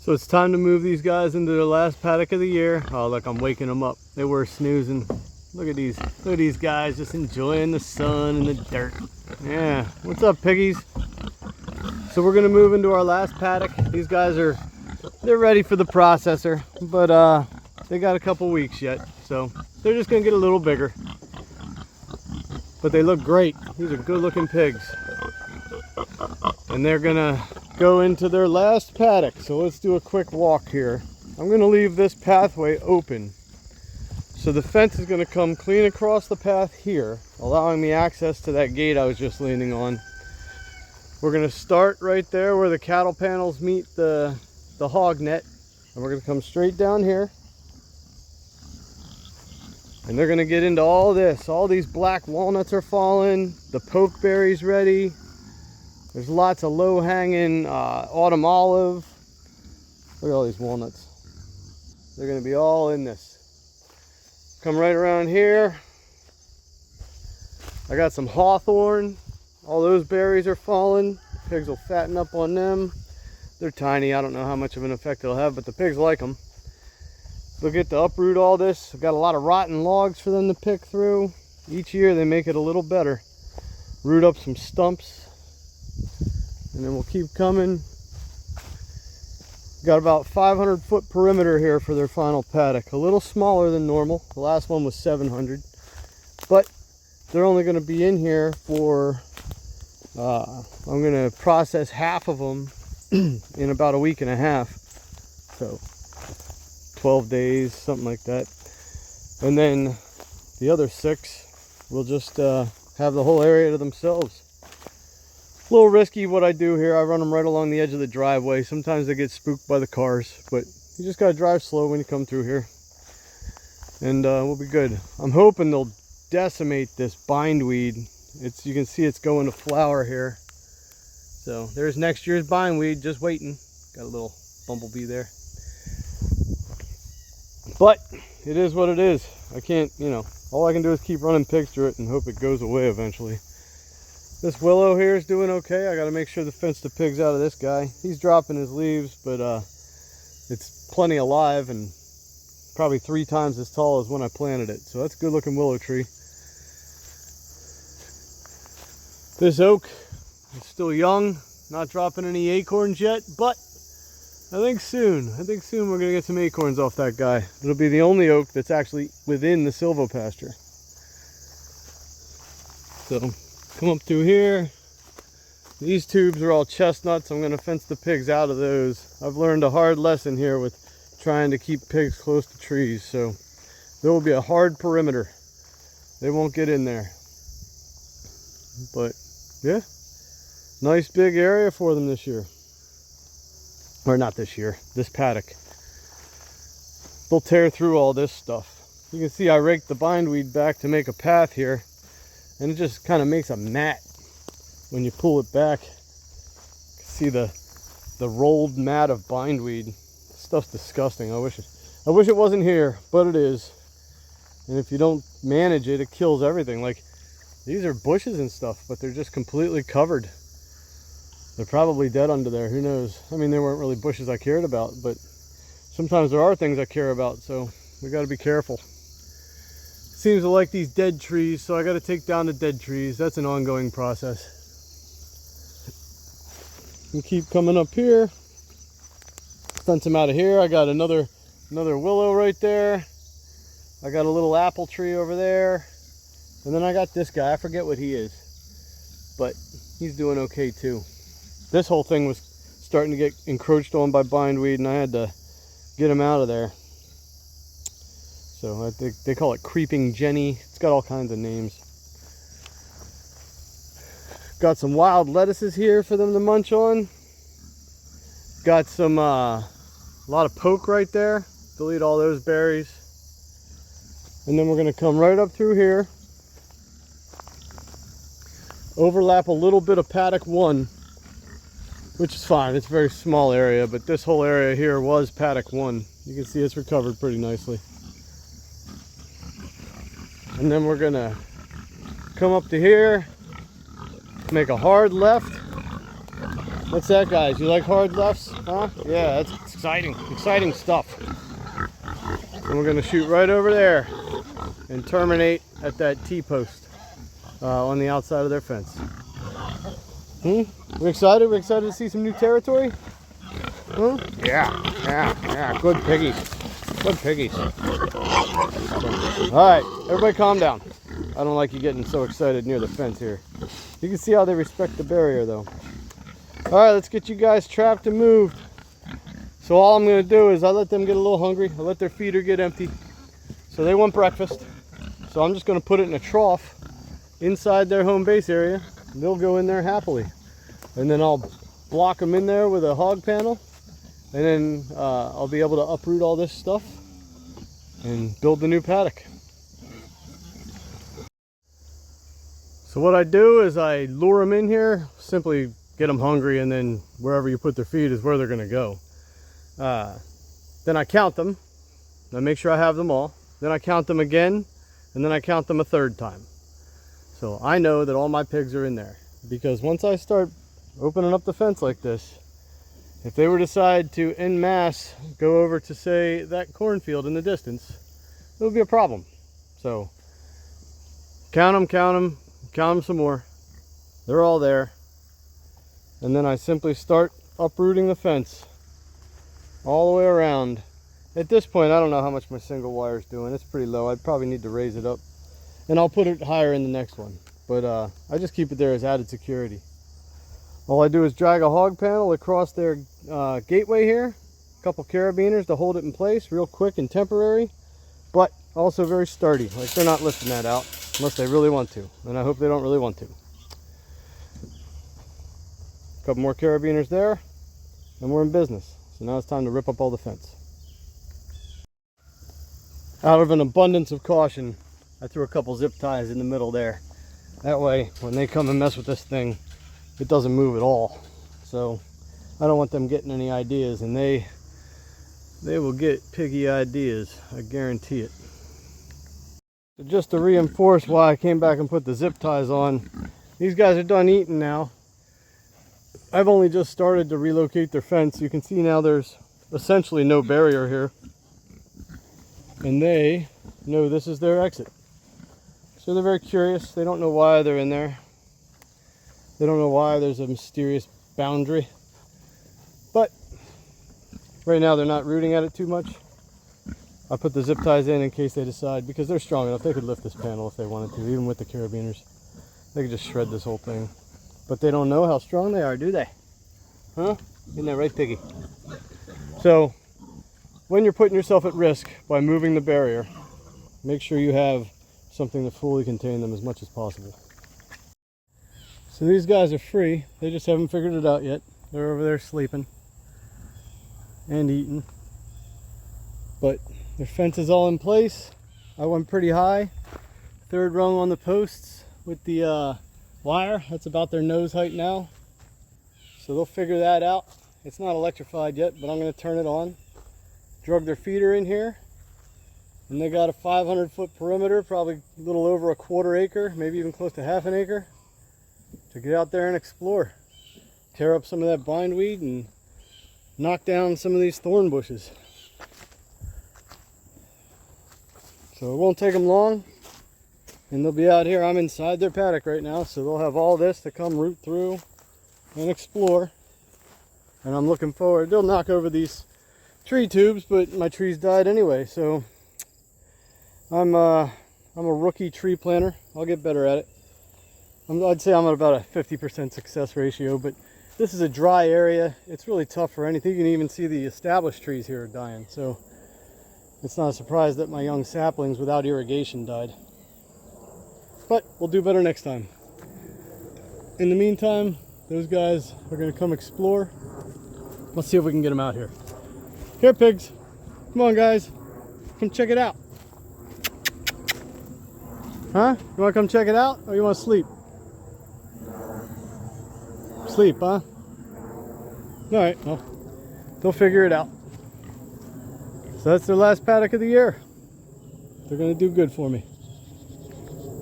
So it's time to move these guys into their last paddock of the year. Oh look, I'm waking them up. They were snoozing. Look at these guys just enjoying the sun and the dirt. Yeah, what's up, piggies? So we're gonna move into our last paddock. These guys they're ready for the processor, but they got a couple weeks yet, so they're just gonna get a little bigger. But they look great. These are good looking pigs. And they're gonna go into their last paddock. So let's do a quick walk here. I'm gonna leave this pathway open. So the fence is gonna come clean across the path here, allowing me access to that gate I was just leaning on. We're gonna start right there where the cattle panels meet the hog net. And we're gonna come straight down here. And they're gonna get into all this. All these black walnuts are falling. The pokeberry's ready. There's lots of low-hanging autumn olive. Look at all these walnuts. They're gonna be all in this. Come right around here. I got some hawthorn. All those berries are falling. Pigs will fatten up on them. They're tiny. I don't know how much of an effect they'll have, but the pigs like them. They'll get to uproot all this. I've got a lot of rotten logs for them to pick through. Each year they make it a little better. Root up some stumps. And then we'll keep coming. Got about 500-foot perimeter here for their final paddock. A little smaller than normal. The last one was 700. But they're only going to be in here for, I'm going to process half of them in about a week and a half. So 12 days, something like that. And then the other 6 will just have the whole area to themselves. A little risky what I do here. I run them right along the edge of the driveway. Sometimes they get spooked by the cars, but you just gotta drive slow when you come through here. And we'll be good. I'm hoping they'll decimate this bindweed. You can see it's going to flower here. So there's next year's bindweed just waiting. Got a little bumblebee there. But it is what it is. I can't, all I can do is keep running pigs through it and hope it goes away eventually. This willow here is doing okay. I got to make sure to fence the pigs out of this guy. He's dropping his leaves, but it's plenty alive and probably 3 times as tall as when I planted it. So that's a good looking willow tree. This oak is still young, not dropping any acorns yet, but I think soon we're going to get some acorns off that guy. It'll be the only oak that's actually within the silvopasture. So come up through here. These tubes are all chestnuts. I'm going to fence the pigs out of those. I've learned a hard lesson here with trying to keep pigs close to trees. So there will be a hard perimeter. They won't get in there. But yeah, nice big area for them this year. Or not this year, this paddock. They'll tear through all this stuff. You can see I raked the bindweed back to make a path here. And it just kind of makes a mat when you pull it back. You can see the rolled mat of bindweed. This stuff's disgusting. I wish it wasn't here, but it is. And if you don't manage it, it kills everything. Like these are bushes and stuff, but they're just completely covered. They're probably dead under there. Who knows? I mean, they weren't really bushes I cared about, but sometimes there are things I care about, so we got to be careful. Seems to like these dead trees, so I got to take down the dead trees. That's an ongoing process. And keep coming up here. Fence them out of here. I got another willow right there. I got a little apple tree over there. And then I got this guy. I forget what he is, but he's doing okay too. This whole thing was starting to get encroached on by bindweed, and I had to get him out of there. So I think they call it creeping Jenny. It's got all kinds of names. Got some wild lettuces here for them to munch on. Got some a lot of poke right there. Delete all those berries. And then we're going to come right up through here. Overlap a little bit of paddock 1, which is fine. It's a very small area, but this whole area here was paddock 1. You can see it's recovered pretty nicely. And then we're gonna come up to here, make a hard left, What's that, guys? You like hard lefts? Huh? Yeah, that's exciting stuff. And we're gonna shoot right over there and terminate at that T-post on the outside of their fence. We're excited? We're excited to see some new territory? Yeah. Good piggies. Good piggies. Alright, everybody calm down. I don't like you getting so excited near the fence here. You can see how they respect the barrier though. Alright, let's get you guys trapped and moved. So all I'm going to do is I let them get a little hungry. I let their feeder get empty. So they want breakfast. So I'm just going to put it in a trough inside their home base area. And they'll go in there happily. And then I'll block them in there with a hog panel. And then I'll be able to uproot all this stuff and build the new paddock. So what I do is I lure them in here, simply get them hungry, and then wherever you put their feed is where they're going to go. Then I count them. I make sure I have them all. Then I count them again, and then I count them a third time. So I know that all my pigs are in there. Because once I start opening up the fence like this, if they were to decide to en masse go over to, say, that cornfield in the distance, it would be a problem. So count them some more. They're all there. And then I simply start uprooting the fence all the way around. At this point, I don't know how much my single wire is doing. It's pretty low. I'd probably need to raise it up. And I'll put it higher in the next one. But I just keep it there as added security. All I do is drag a hog panel across their gateway here. A couple carabiners to hold it in place, real quick and temporary. But also very sturdy. Like, they're not lifting that out unless they really want to. And I hope they don't really want to. A couple more carabiners there. And we're in business. So now it's time to rip up all the fence. Out of an abundance of caution, I threw a couple zip ties in the middle there. That way, when they come and mess with this thing, it doesn't move at all. So I don't want them getting any ideas, and they will get piggy ideas, I guarantee it. So just to reinforce why I came back and put the zip ties on, these guys are done eating now. I've only just started to relocate their fence. You can see now there's essentially no barrier here. And they know this is their exit. So they're very curious. They don't know why they're in there. They don't know why there's a mysterious boundary. But right now they're not rooting at it too much. I put the zip ties in case they decide, because they're strong enough. They could lift this panel if they wanted to, even with the carabiners. They could just shred this whole thing. But they don't know how strong they are, do they? Huh? Isn't that right, Piggy? So when you're putting yourself at risk by moving the barrier, make sure you have something to fully contain them as much as possible. So these guys are free. They just haven't figured it out yet. They're over there sleeping and eating. But their fence is all in place. I went pretty high. Third rung on the posts with the wire. That's about their nose height now. So they'll figure that out. It's not electrified yet, but I'm going to turn it on. Drug their feeder in here. And they got a 500-foot perimeter, probably a little over a quarter acre, maybe even close to half an acre, to get out there and explore. Tear up some of that bindweed and knock down some of these thorn bushes. So it won't take them long, and they'll be out here. I'm inside their paddock right now, so they'll have all this to come root through and explore. And I'm looking forward. They'll knock over these tree tubes, but my trees died anyway, so I'm a rookie tree planter. I'll get better at it. I'd say I'm at about a 50% success ratio, but this is a dry area. It's really tough for anything. You can even see the established trees here are dying, so it's not a surprise that my young saplings without irrigation died. But we'll do better next time. In the meantime, those guys are going to come explore. Let's see if we can get them out here. Here, pigs. Come on, guys. Come check it out. Huh? You want to come check it out, or you want to sleep? Sleep, huh? Alright, well, they'll figure it out. So that's their last paddock of the year. They're going to do good for me.